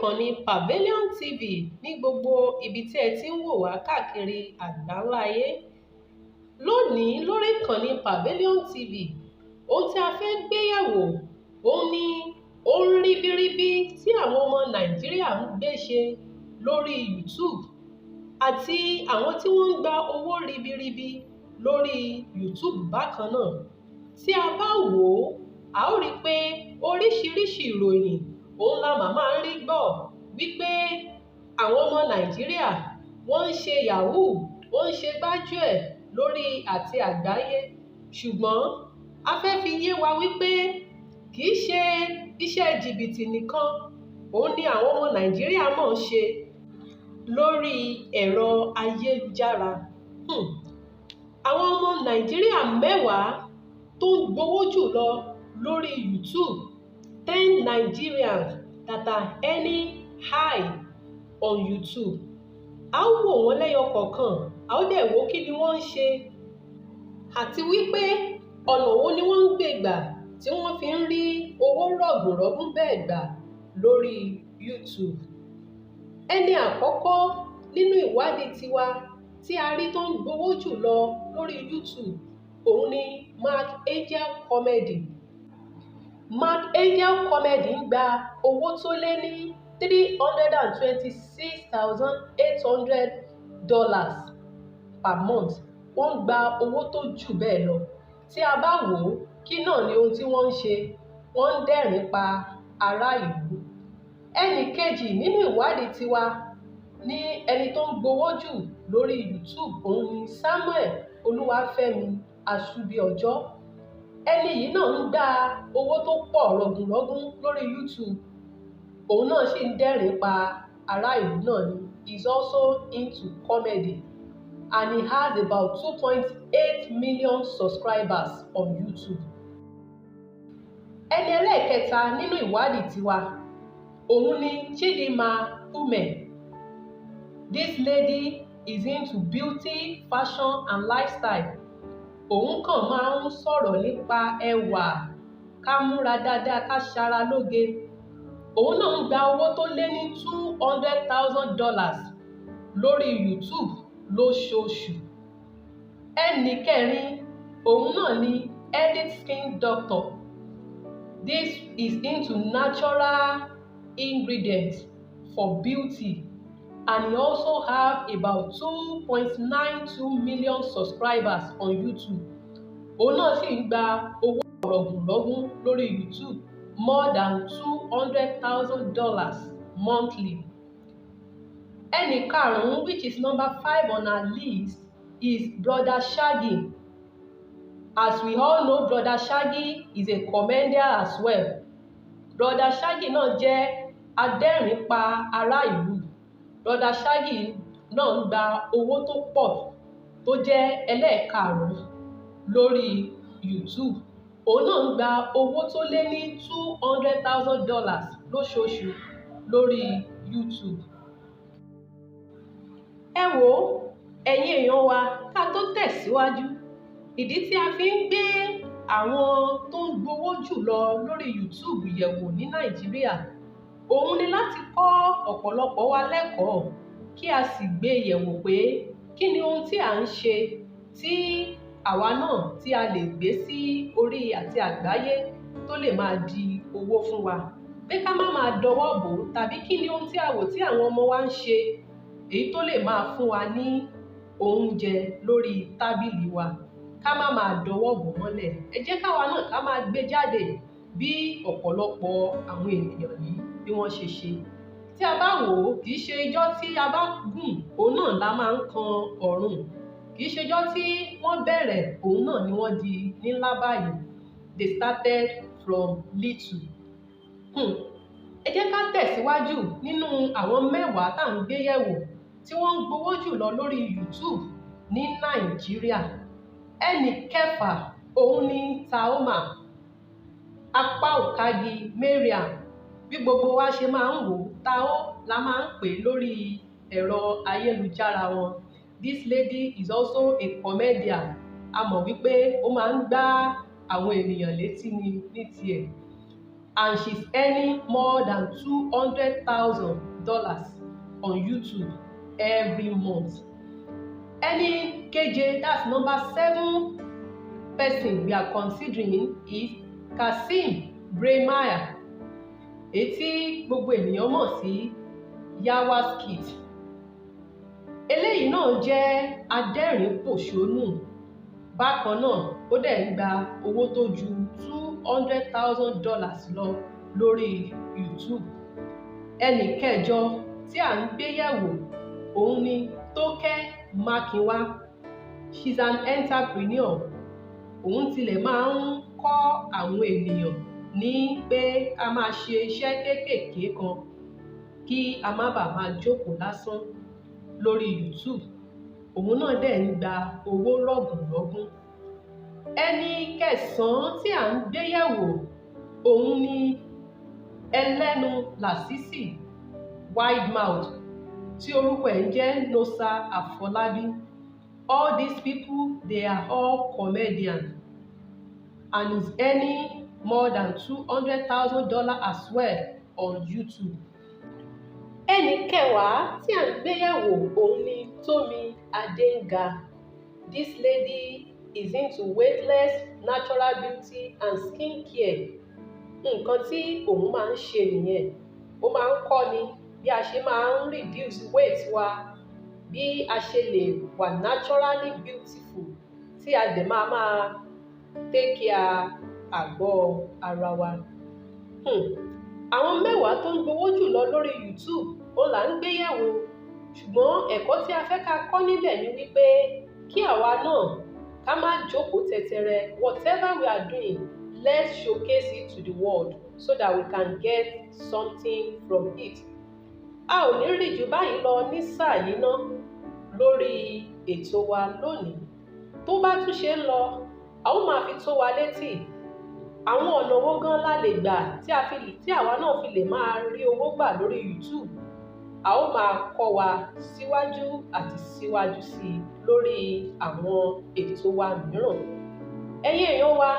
ìkànnì Pavilion TV ní gbogbo ibi tí ẹ ti ń wò wá káàkiri àgbáńlá ayé. Lónìí lórí ìkànnì Pavilion TV, ohun tí a fẹ́ gbé yẹ̀wò òun ni ohun ribiribi tí àwọn ọmọ Nàìjíríà ń gbé ṣe lórí YouTube àti àwọn tí wọ́n ń gba owó ribiribi lórí YouTube bákan náà. Tí a bá wò ó, a ó rí i pé oríṣiríṣi ìròyìn òun la máa ń rí gbọ́ wípé àwọn ọmọ Nàìjíríà wọ́n ń ṣe yahoo, wọ́n ń ṣe gbájúẹ̀ lórí àti àgbáyé. Ṣùgbọ́n a fẹ́ fi yé wa wípé kì í ṣe iṣẹ́ jìbìtì nìkan òun ni àwọn ọmọ Nàìjíríà mọ̀ ń ṣe lórí ẹ̀rọ ayélujára. Àwọn ọmọ Nàìjíríà 10 tó ń gbowó jù lọ lórí YouTube, 10 Nigerians that are earning high on YouTube. A ó wò wọ́n lẹ́yọ kọ̀ọ̀kan, a ó dẹ̀ wò kí ni wọ́n ń ṣe àti wípé ọ̀nà wo ni wọ́n ń gbé gbà tí wọ́n fi ń rí owó rọ̀gùnrọ̀gùn bẹ́ẹ̀ gbà lórí YouTube. Ẹni àkọ́kọ́ nínú ìwádìí tiwa tí a rí tó ń gbowó jù lọ lórí YouTube òun ni Mark Angel Comedy. Mark Angel Comedy ń gba owó tó lé ní $326,800 per month. Wọ́n ń gba owó tó jù bẹ́ẹ̀ lọ. Tí a bá wò ó, kí náà ni ohun tí wọ́n ń ṣe? Wọ́n ń dẹ́rìn pa ará ìlú. Ẹnì kejì nínú ìwádìí tiwa ní ẹni tó ń gbowó jù lórí YouTube òun ni Samuel Olúwafẹ́mi Aṣubíọjọ́. Ẹni yìí náà ń gba owó tó pọ̀ rọ̀gùnrọ̀gùn lórí YouTube. Òun náà sì ń dẹ́rìn pa ará ìlú náà ni. He's also into comedy and he has about 2.8 million subscribers on YouTube. Ẹni ẹlẹ́ẹ̀kẹta nínú ìwádìí tiwa òun ni Chidinma Ume. This lady is into beauty, fashion and lifestyle. Òun kàn máa ń sọ̀rọ̀ nípa ẹwà, ká múra dáadáa, ká ṣara lóge. Òun náà ń gba owó tó lé ní $200,000 lórí YouTube lóṣooṣù. Ẹnì kẹrin òun náà ni Edit Skin Doctor. This is into natural ingredients for beauty and he also have about 2.92 million subscribers on YouTube. Òun náà sì ń gba owó rọ̀gùnrọ̀gùn lórí YouTube, more than $200,000 monthly. Ẹnì karùn-ún, which is number 5 on our list, is Brother Shaggy. As we all know, Brother Shaggy is a comedian as well. Brother Shaggy náà jẹ́ adẹ́rìn pa ará ìlú. Brother Shaggy náà ń gba owó tó pọ̀ tó jẹ́ ẹlẹ́ẹ̀karùn-ún lórí YouTube. Òun náà ń gba owó tó lé ní $200,000 lóṣooṣù lórí YouTube. Ẹ wò ó, ẹ̀yin èèyàn wa, ká tó tẹ̀síwájú, ìdí tí a fi ń gbé àwọn tó ń gbowó jù lọ lórí YouTube yẹ̀wò ní Nàìjíríà òun ni láti kọ́ ọ̀pọ̀lọpọ̀ wa lẹ́kọ̀ọ́ kí a sì gbé yẹ̀wò pé kí ni ohun tí à ń ṣe tí àwa náà tí a lè gbé sí orí àti àgbáyé tó lè máa di owó fún wa. Pé ká má máa dọwọ́ bò ó, tàbí kí ni ohun tí a wò tí àwọn ọmọ wa ń ṣe èyí tó lè máa fún wa ní oúnjẹ lórí tábìlì wa. Ká má máa dọwọ́ bò mọ́lẹ̀. Ẹ jẹ́ káwa náà ká máa gbé jáde bí ọ̀pọ̀lọpọ̀ àwọn ènìyàn yìí bí wọ́n ṣe ṣe. Tí a bá wò ó, kì í ṣe ijọ́ tí a bá gùn òun náà la máa ń kan ọ̀run. Kì í ṣe ijọ́ tí wọ́n bẹ̀rẹ̀ òun náà ni wọ́n di ńlá báyìí. They started from little. Ẹ jẹ́ ká tẹ̀síwájú nínú àwọn 10 tá à ń gbé yẹ̀wò tí wọ́n ń gbowó jù lọ lórí YouTube ní Nàìjíríà. Ẹnì kẹfà òun ni Taoma Apá-Òkági Mariam. Bí gbogbo wa ṣe máa ń wò ó, Tao la máa ń pè lórí ẹ̀rọ ayélujára wọn. This lady is also a comedian. A mọ̀ wípé ó máa ń gbá àwọn ènìyàn létí ní tiẹ̀. and she's earning more than $200,000 on YouTube every month. Ẹni keje, that's number 7 person we are considering is Kazeem Brehmaiah, èyí tí gbogbo ènìyàn mọ̀ sí Yawazkid. Eléyìí náà jẹ́ adẹ́rìn-pòṣónù. Bákan náà, ó dẹ̀ ń gba owó tó ju $200,000 lọ lórí YouTube. Ẹni kẹjọ tí à ń gbé yẹ̀wò òun ni Tókẹ́ Mákinwá. She's an entrepreneur. Òun tilẹ̀ máa ń kọ́ àwọn ènìyàn ní pé a máa ṣe iṣẹ́ kéékèèké kan kí a má bàa máa jókòó lásán lórí YouTube. Òun náà dẹ̀ ń gba owó rọ̀gùnrọ̀gùn. Ẹni kẹsàn-án tí à ń gbé yẹ̀wò òun ni ẹlẹ́nu làṣìṣì wide mouth tí orúkọ ẹ̀ ń jẹ́ Nosa Afolabi. All these people, they are all comedians and is earning more than $200,000 as well on YouTube. Ẹni kẹwàá tí à ń gbé yẹ̀wò òun ni Tómi Adéǹga. This lady is into weightless natural beauty and skincare. Nǹkan tí òun máa ń ṣe nìyẹn. Ó máa ń kọ́ni bí a ṣe máa ń reduce weight wa, bí a ṣe lè wà naturally beautiful, tí a dẹ̀ máa take care àgọ́ ara wa. Àwọn 10 tó ń gbowó jùlọ lórí YouTube ó là ń gbé yẹ̀wò, ṣùgbọ́n ẹ̀kọ́ tí a fẹ́ ká kọ́ níbẹ̀ ni wípé kí àwa náà ká má jókòó tẹ̀tẹ̀rẹ̀. Whatever we are doing, let's showcase it to the world so that we can get something from it. A ò ní rí jù báyìí lọ ní sáà yìí ná lórí ètò wa lónìí. Tó bá tún ṣe ń lọ, a ó máa fi tó wa létí àwọn ọ̀nà owó gan la lè gbà tí àwa náà fi lè máa rí owó gbà lórí YouTube. A ó máa kọ́ wa síwájú àti síwájú sí i lórí àwọn ètò wa mìíràn. Ẹ̀yin èèyàn wa,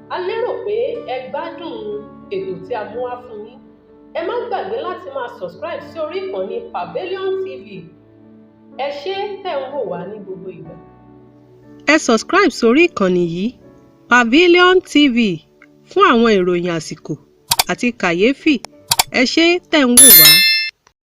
a lérò pé ẹ gbádùn ètò tí a mú wá fún yín. Ẹ má gbàgbé láti máa subscribe sí orí ìkànnì Pavilion TV. Ẹ ṣé tẹ́ ń wò wá ní gbogbo ìgbà. Ẹ subscribe sórí ìkànnì yìí Pavilion TV fún àwọn ìròyìn àsìkò àti kàyéfì. Ẹ ṣé tẹ́ ń wò wá.